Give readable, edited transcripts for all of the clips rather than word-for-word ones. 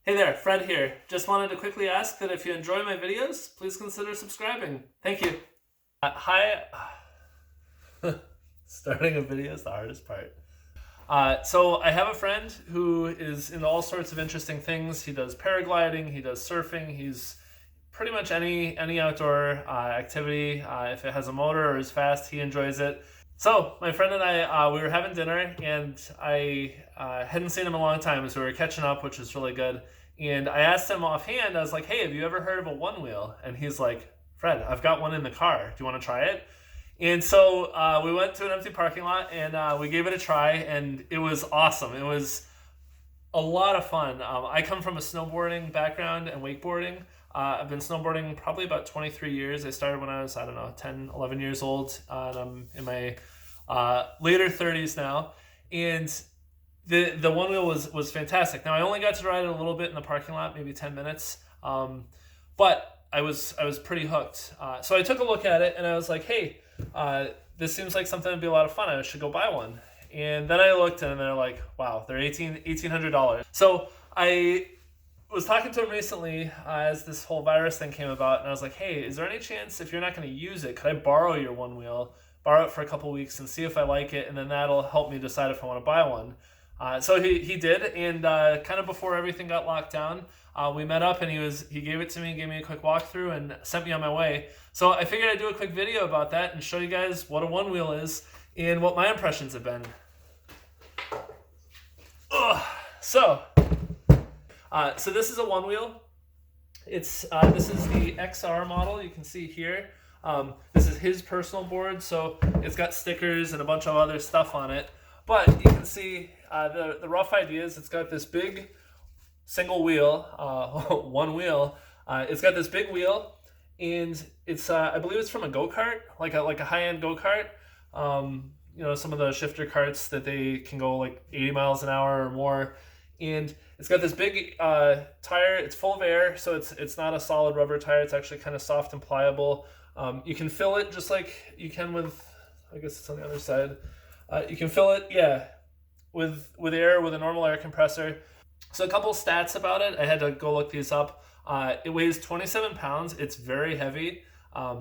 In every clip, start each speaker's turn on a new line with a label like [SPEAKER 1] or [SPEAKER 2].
[SPEAKER 1] Hey there, Fred here. Just wanted to quickly ask that if you enjoy my videos, please consider subscribing. Thank you. Hi. Starting a video is the hardest part. So I have a friend who is into all sorts of interesting things. He does paragliding, he does surfing, he's pretty much any outdoor activity. If it has a motor or is fast, he enjoys it. So my friend and I, we were having dinner, and I hadn't seen him in a long time, so we were catching up, which was really good. And I asked him offhand, I was like, hey, have you ever heard of a OneWheel? And he's like, Fred, I've got one in the car. Do you want to try it? And so we went to an empty parking lot, and we gave it a try, and it was awesome. It was a lot of fun. I come from a snowboarding background and wakeboarding. I've been snowboarding probably about 23 years. I started when I was, 10, 11 years old, and I'm in my later 30s now. And the OneWheel was fantastic. Now, I only got to ride it a little bit in the parking lot, maybe 10 minutes, but I was pretty hooked. So I took a look at it, and I was like, hey, this seems like something that'd be a lot of fun. I should go buy one. And then I looked, and they're like, wow, they're $1,800. So I was talking to him recently as this whole virus thing came about, and I was like, hey, is there any chance, if you're not going to use it, could I borrow your OneWheel, borrow it for a couple weeks and see if I like it, and then that'll help me decide if I want to buy one. So he did, and kind of before everything got locked down, we met up, and he gave it to me, gave me a quick walkthrough, and sent me on my way. So I figured I'd do a quick video about that and show you guys what a OneWheel is and what my impressions have been. So this is a OneWheel. This is the XR model. You can see here. This is his personal board, so it's got stickers and a bunch of other stuff on it. But you can see the rough idea is it's got this big single wheel, one wheel. It's got this big wheel, and it's I believe it's from a go-kart, like a high-end go-kart. Some of the shifter carts that they can go like 80 miles an hour or more. And it's got this big tire. It's full of air, so it's not a solid rubber tire. It's actually kind of soft and pliable. You can fill it just like you can with, I guess it's on the other side. You can fill it, with air, with a normal air compressor. So a couple stats about it. I had to go look these up. It weighs 27 pounds. It's very heavy,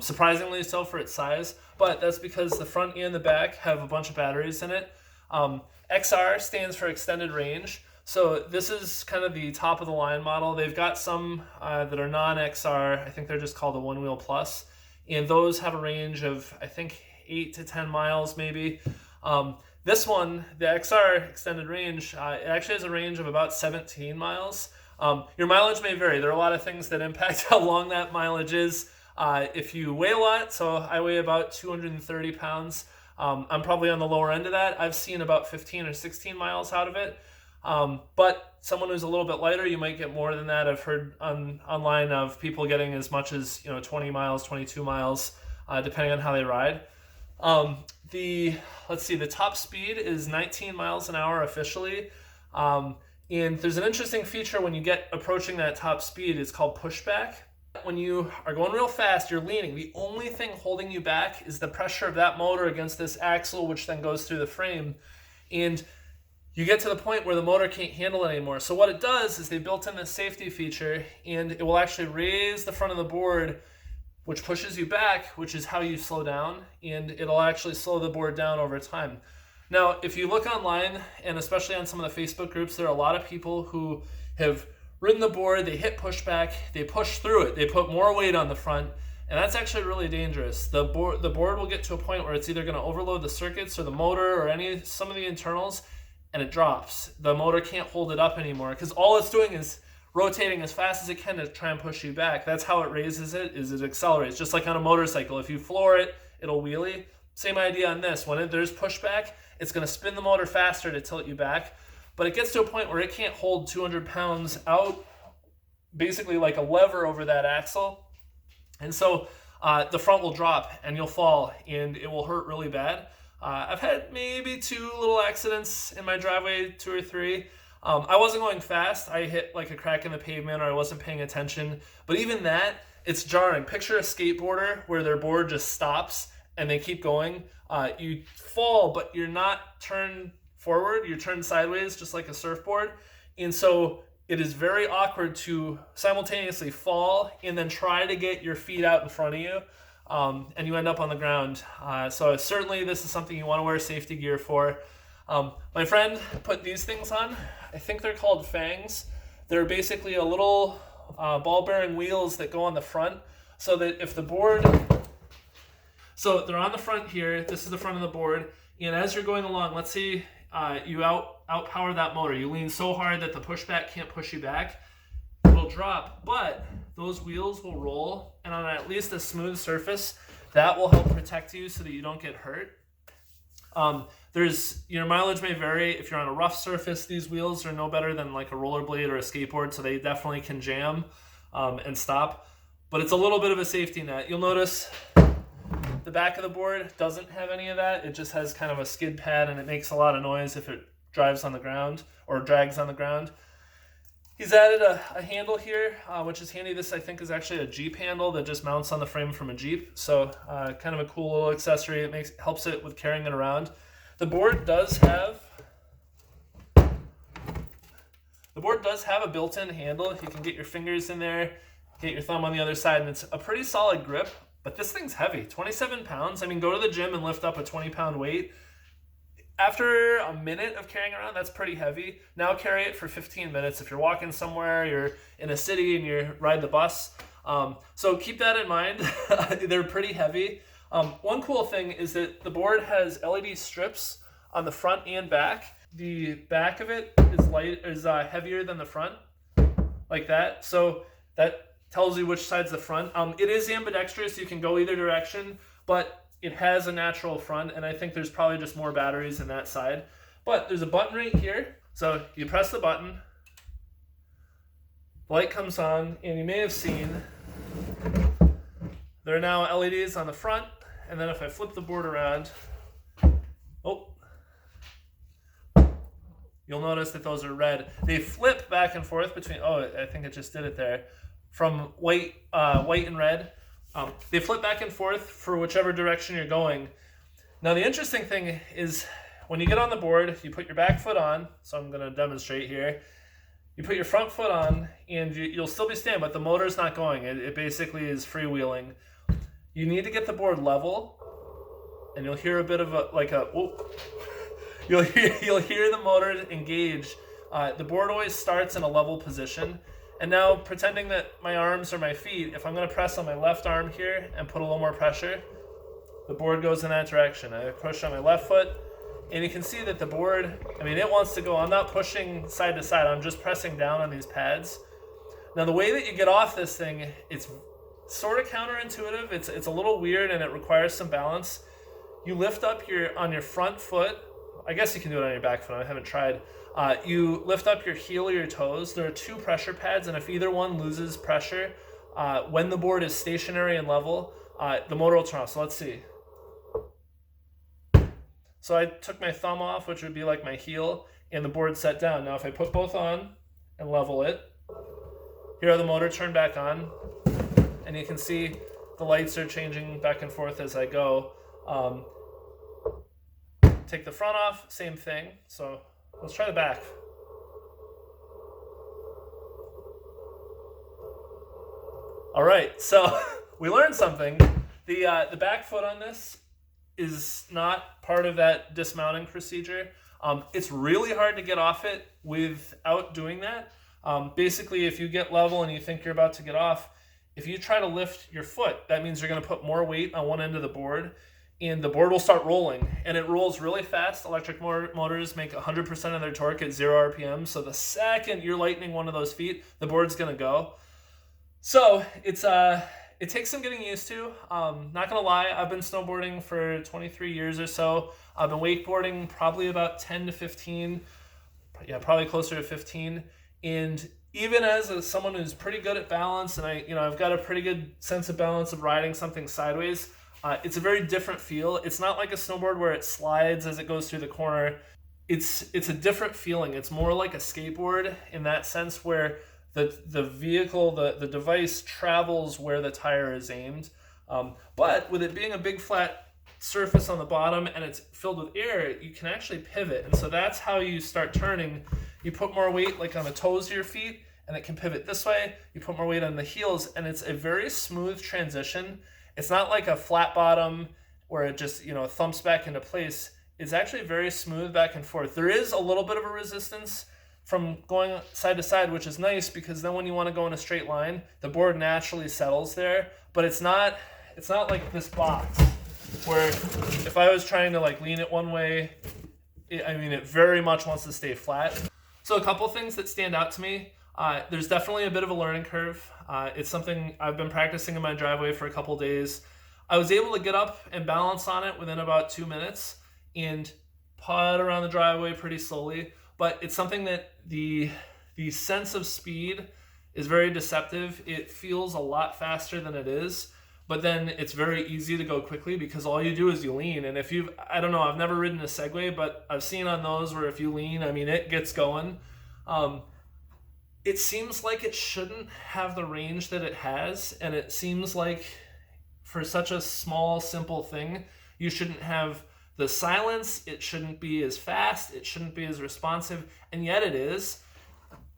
[SPEAKER 1] surprisingly so for its size. But that's because the front and the back have a bunch of batteries in it. XR stands for extended range. So this is kind of the top of the line model. They've got some that are non-XR. I think they're just called a OneWheel Plus. And those have a range of, I think, 8 to 10 miles maybe. This one, the XR extended range, it actually has a range of about 17 miles. Your mileage may vary. There are a lot of things that impact how long that mileage is. If you weigh a lot, so I weigh about 230 pounds. I'm probably on the lower end of that. I've seen about 15 or 16 miles out of it. But someone who's a little bit lighter, you might get more than that. I've heard online of people getting as much as 20 miles, 22 miles, depending on how they ride. The top speed is 19 miles an hour officially. And there's an interesting feature when you get approaching that top speed. It's called pushback. When you are going real fast, you're leaning. The only thing holding you back is the pressure of that motor against this axle, which then goes through the frame. And you get to the point where the motor can't handle it anymore. So what it does is they built in this safety feature, and it will actually raise the front of the board, which pushes you back, which is how you slow down, and it'll actually slow the board down over time. Now, if you look online, and especially on some of the Facebook groups, there are a lot of people who have ridden the board, they hit pushback, they push through it, they put more weight on the front, and that's actually really dangerous. The board will get to a point where it's either going to overload the circuits or the motor or some of the internals, and it drops. The motor can't hold it up anymore because all it's doing is rotating as fast as it can to try and push you back. That's how it raises it, is it accelerates. Just like on a motorcycle, if you floor it, it'll wheelie. Same idea on this. When there's pushback, it's going to spin the motor faster to tilt you back. But it gets to a point where it can't hold 200 pounds out, basically like a lever over that axle. And so the front will drop and you'll fall and it will hurt really bad. I've had maybe 2 little accidents in my driveway, 2 or 3. I wasn't going fast. I hit like a crack in the pavement or I wasn't paying attention. But even that, it's jarring. Picture a skateboarder where their board just stops and they keep going. You fall, but you're not turned forward. You're turned sideways, just like a surfboard. And so it is very awkward to simultaneously fall and then try to get your feet out in front of you, and you end up on the ground. So certainly this is something you want to wear safety gear for. My friend put these things on. I think they're called Fangs. They're basically a little ball bearing wheels that go on the front, so that if the board, so they're on the front here, this is the front of the board, and as you're going along, let's say you outpower that motor, you lean so hard that the pushback can't push you back, it'll drop, but those wheels will roll, and on at least a smooth surface, that will help protect you so that you don't get hurt. Your mileage may vary. If you're on a rough surface, these wheels are no better than like a rollerblade or a skateboard, so they definitely can jam and stop. But it's a little bit of a safety net. You'll notice the back of the board doesn't have any of that. It just has kind of a skid pad, and it makes a lot of noise if it drives on the ground or drags on the ground. He's added a handle here, which is handy. This, I think, is actually a Jeep handle that just mounts on the frame from a Jeep. So kind of a cool little accessory. It helps it with carrying it around. The board does have a built-in handle. You can get your fingers in there, get your thumb on the other side, and it's a pretty solid grip. But this thing's heavy, 27 pounds. I mean, go to the gym and lift up a 20-pound weight. After a minute of carrying around, that's pretty heavy. Now carry it for 15 minutes. If you're walking somewhere, you're in a city and you ride the bus. So keep that in mind. They're pretty heavy. One cool thing is that the board has LED strips on the front and back. The back of it is heavier than the front, like that. So that tells you which side's the front. It is ambidextrous. You can go either direction, but it has a natural front, and I think there's probably just more batteries in that side. But there's a button right here. So you press the button, the light comes on, and you may have seen there are now LEDs on the front, and then if I flip the board around, you'll notice that those are red. They flip back and forth between, I think it just did it there, from white and red. They flip back and forth for whichever direction you're going. Now the interesting thing is when you get on the board, you put your back foot on, so I'm going to demonstrate here. You put your front foot on, and you'll still be standing, but the motor's not going. It basically is freewheeling. You need to get the board level, and you'll hear a bit of you'll hear the motor engage. The board always starts in a level position. And now, pretending that my arms are my feet, if I'm going to press on my left arm here and put a little more pressure, the board goes in that direction. I push on my left foot, and you can see that the board, it wants to go. I'm not pushing side to side. I'm just pressing down on these pads. Now, the way that you get off this thing, it's sort of counterintuitive. It's a little weird, and it requires some balance. You lift up on your front foot. I guess you can do it on your back foot. I haven't tried. You lift up your heel or your toes. There are two pressure pads, and if either one loses pressure, when the board is stationary and level, the motor will turn off. So let's see. So I took my thumb off, which would be like my heel, and the board set down. Now if I put both on and level it, here the motor turned back on, and you can see the lights are changing back and forth as I go. Take the front off, same thing. So let's try the back. All right, so we learned something. The back foot on this is not part of that dismounting procedure. It's really hard to get off it without doing that. Basically, if you get level and you think you're about to get off, if you try to lift your foot, that means you're going to put more weight on one end of the board, and the board will start rolling, and it rolls really fast. Electric motors make 100% of their torque at 0 RPM, so the second you're lightening one of those feet, the board's going to go. So it takes some getting used to. Not going to lie, I've been snowboarding for 23 years or so. I've been wakeboarding probably about 10 to 15, probably closer to 15, and even as someone who's pretty good at balance, and I've got a pretty good sense of balance of riding something sideways, it's a very different feel. It's not like a snowboard where it slides as it goes through the corner. It's a different feeling. It's more like a skateboard in that sense, where the vehicle, the device travels where the tire is aimed. But with it being a big flat surface on the bottom and it's filled with air, you can actually pivot. And so that's how you start turning. You put more weight like on the toes of your feet, and it can pivot this way. You put more weight on the heels, and it's a very smooth transition. It's not like a flat bottom where it just, thumps back into place. It's actually very smooth back and forth. There is a little bit of a resistance from going side to side, which is nice because then when you want to go in a straight line, the board naturally settles there, but it's not like this box where if I was trying to like lean it one way, it very much wants to stay flat. So a couple things that stand out to me. There's definitely a bit of a learning curve. It's something I've been practicing in my driveway for a couple days. I was able to get up and balance on it within about 2 minutes and putt around the driveway pretty slowly. But it's something that the sense of speed is very deceptive. It feels a lot faster than it is, but then it's very easy to go quickly because all you do is you lean. And if I don't know, I've never ridden a Segway, but I've seen on those where if you lean, it gets going. It seems like it shouldn't have the range that it has, and it seems like for such a small, simple thing, you shouldn't have the silence, it shouldn't be as fast, it shouldn't be as responsive, and yet it is.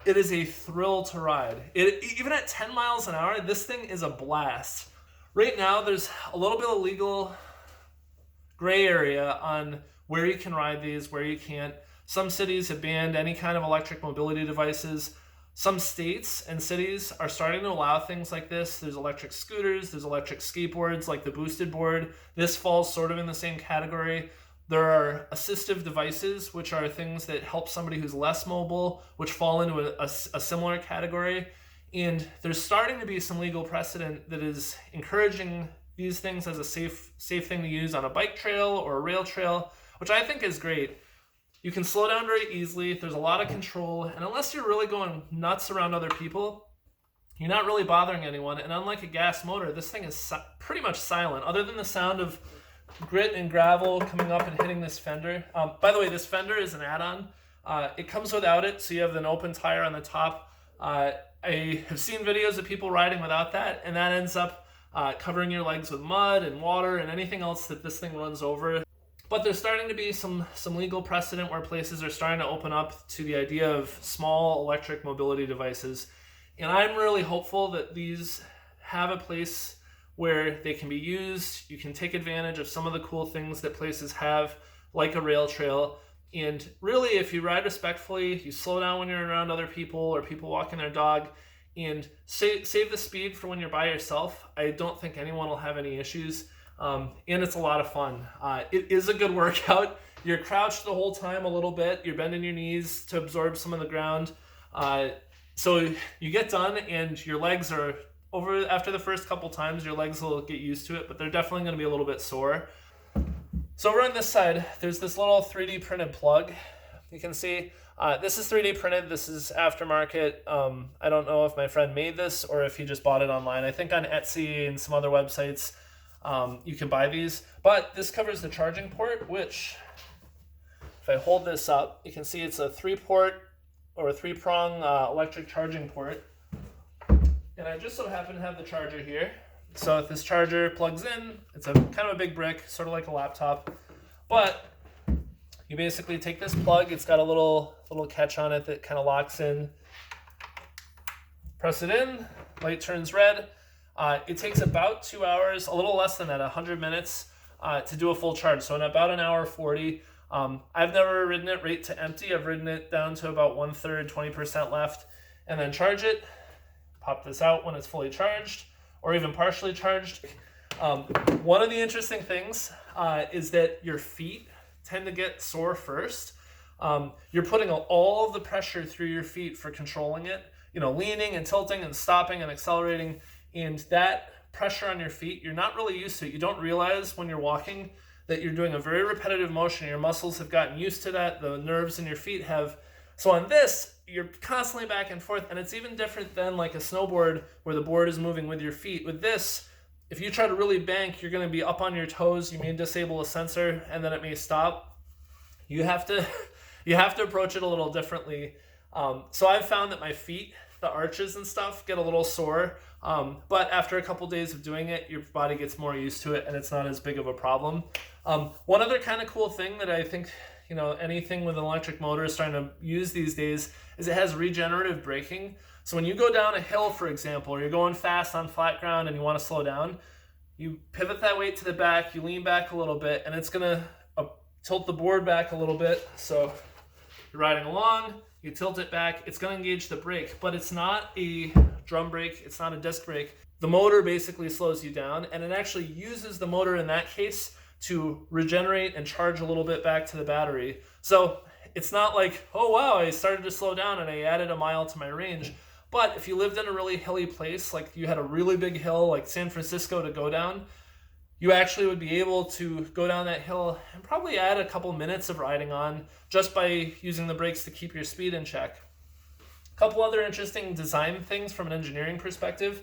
[SPEAKER 1] It is a thrill to ride. Even at 10 miles an hour, this thing is a blast. Right now, there's a little bit of legal gray area on where you can ride these, where you can't. Some cities have banned any kind of electric mobility devices. Some states and cities are starting to allow things like this. There's electric scooters, there's electric skateboards like the boosted board. This falls sort of in the same category. There are assistive devices, which are things that help somebody who's less mobile, which fall into a similar category. And there's starting to be some legal precedent that is encouraging these things as a safe thing to use on a bike trail or a rail trail, which I think is great. You can slow down very easily. There's a lot of control. And unless you're really going nuts around other people, you're not really bothering anyone. And unlike a gas motor, this thing is pretty much silent, other than the sound of grit and gravel coming up and hitting this fender. By the way, this fender is an add-on. It comes without it, so you have an open tire on the top. I have seen videos of people riding without that, and that ends up covering your legs with mud and water and anything else that this thing runs over. But there's starting to be some legal precedent where places are starting to open up to the idea of small electric mobility devices. And I'm really hopeful that these have a place where they can be used. You can take advantage of some of the cool things that places have, like a rail trail. And really, if you ride respectfully, you slow down when you're around other people or people walking their dog, and save the speed for when you're by yourself, I don't think anyone will have any issues. And it's a lot of fun. It is a good workout. You're crouched the whole time a little bit. You're bending your knees to absorb some of the ground. So you get done and your legs are over after the first couple times, your legs will get used to it, but they're definitely going to be a little bit sore. So over on this side, there's this little 3D printed plug. You can see this is 3D printed. This is aftermarket. I don't know if my friend made this or if he just bought it online. I think on Etsy and some other websites, you can buy these, but this covers the charging port, which if I hold this up, you can see it's a 3-port or a 3-prong electric charging port. And I just so happen to have the charger here. So if this charger plugs in, it's a kind of a big brick, sort of like a laptop, but you basically take this plug, it's got a little catch on it that kind of locks in, press it in, light turns red. It takes about 2 hours, a little less than that, 100 minutes to do a full charge. So in about an hour 40, I've never ridden it right to empty. I've ridden it down to about 1/3, 20% left, and then charge it. Pop this out when it's fully charged or even partially charged. One of the interesting things is that your feet tend to get sore first. You're putting all of the pressure through your feet for controlling it, leaning and tilting and stopping and accelerating. And that pressure on your feet, you're not really used to it. You don't realize when you're walking that you're doing a very repetitive motion. Your muscles have gotten used to that. The nerves in your feet have. So on this, you're constantly back and forth. And it's even different than like a snowboard where the board is moving with your feet. With this, if you try to really bank, you're going to be up on your toes. You may disable a sensor and then it may stop. You have to approach it a little differently. So I've found that my feet, the arches and stuff, get a little sore. But after a couple days of doing it, your body gets more used to it and it's not as big of a problem. One other kind of cool thing that I think, anything with an electric motor is starting to use these days is it has regenerative braking. So when you go down a hill, for example, or you're going fast on flat ground and you want to slow down, you pivot that weight to the back, you lean back a little bit, and it's going to tilt the board back a little bit. So you're riding along, you tilt it back, it's going to engage the brake, but it's not a drum brake, it's not a disc brake. The motor basically slows you down, and it actually uses the motor in that case to regenerate and charge a little bit back to the battery. So it's not like, oh wow, I started to slow down and I added a mile to my range. But if you lived in a really hilly place, like you had a really big hill like San Francisco to go down, you actually would be able to go down that hill and probably add a couple minutes of riding on just by using the brakes to keep your speed in check. A couple other interesting design things from an engineering perspective.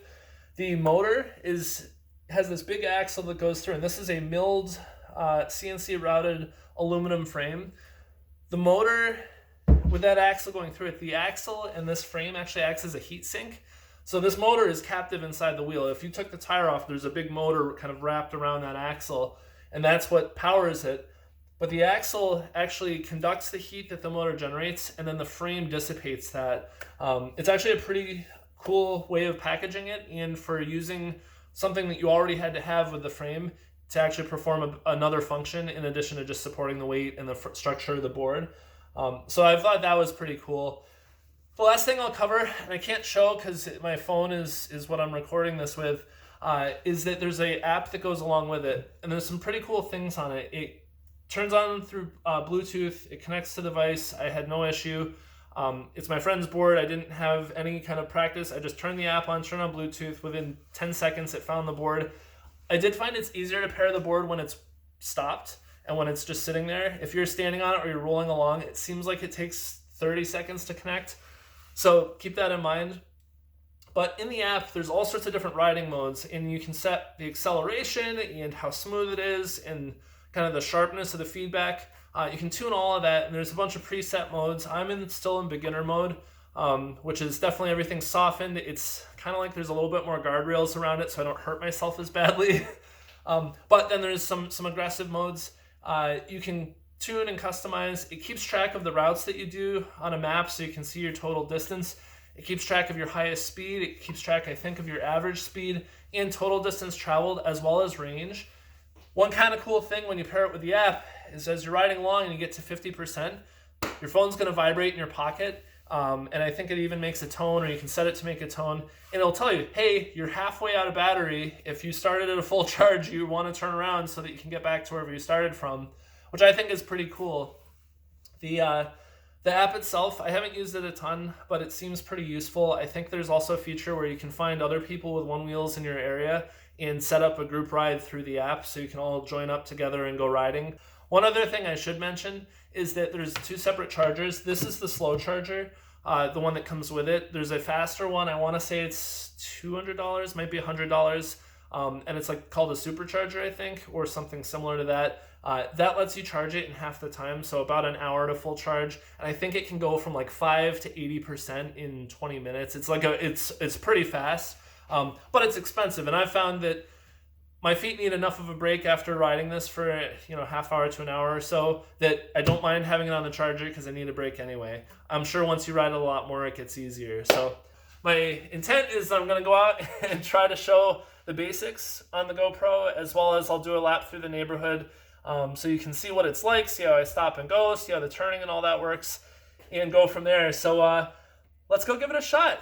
[SPEAKER 1] The motor has this big axle that goes through, and this is a milled CNC routed aluminum frame. The motor, with that axle going through it, the axle and this frame actually acts as a heat sink. So this motor is captive inside the wheel. If you took the tire off, there's a big motor kind of wrapped around that axle, and that's what powers it. But the axle actually conducts the heat that the motor generates, and then the frame dissipates that. It's actually a pretty cool way of packaging it, and for using something that you already had to have with the frame to actually perform another function in addition to just supporting the weight and the structure of the board. So I thought that was pretty cool. The last thing I'll cover, and I can't show because my phone is what I'm recording this with, is that there's an app that goes along with it, and there's some pretty cool things on it. It turns on through Bluetooth, it connects to the device, I had no issue. It's my friend's board, I didn't have any kind of practice, I just turned the app on, turned on Bluetooth, within 10 seconds it found the board. I did find it's easier to pair the board when it's stopped and when it's just sitting there. If you're standing on it or you're rolling along, it seems like it takes 30 seconds to connect. So keep that in mind. But in the app, there's all sorts of different riding modes, and you can set the acceleration and how smooth it is and kind of the sharpness of the feedback. You can tune all of that, and there's a bunch of preset modes. I'm still in beginner mode, which is definitely everything softened. It's kind of like there's a little bit more guardrails around it so I don't hurt myself as badly. But then there's some aggressive modes. You can tune and customize. It keeps track of the routes that you do on a map so you can see your total distance. It keeps track of your highest speed. It keeps track, I think, of your average speed and total distance traveled as well as range. One kind of cool thing when you pair it with the app is as you're riding along and you get to 50%, your phone's going to vibrate in your pocket. And I think it even makes a tone, or you can set it to make a tone, and it'll tell you, hey, you're halfway out of battery. If you started at a full charge, you want to turn around so that you can get back to wherever you started from, which I think is pretty cool. The app itself, I haven't used it a ton, but it seems pretty useful. I think there's also a feature where you can find other people with OneWheels in your area and set up a group ride through the app so you can all join up together and go riding. One other thing I should mention is that there's two separate chargers. This is the slow charger, the one that comes with it. There's a faster one. I want to say it's $200, might be $100. And it's like called a supercharger, I think, or something similar to that. That lets you charge it in half the time, so about an hour to full charge. And I think it can go from like 5 to 80% in 20 minutes. It's like it's pretty fast, but it's expensive. And I found that my feet need enough of a break after riding this for half hour to an hour or so that I don't mind having it on the charger because I need a break anyway. I'm sure once you ride it a lot more, it gets easier. So my intent is I'm going to go out and try to show the basics on the GoPro, as well as I'll do a lap through the neighborhood so you can see what it's like, see how I stop and go, see how the turning and all that works, and go from there. So let's go give it a shot.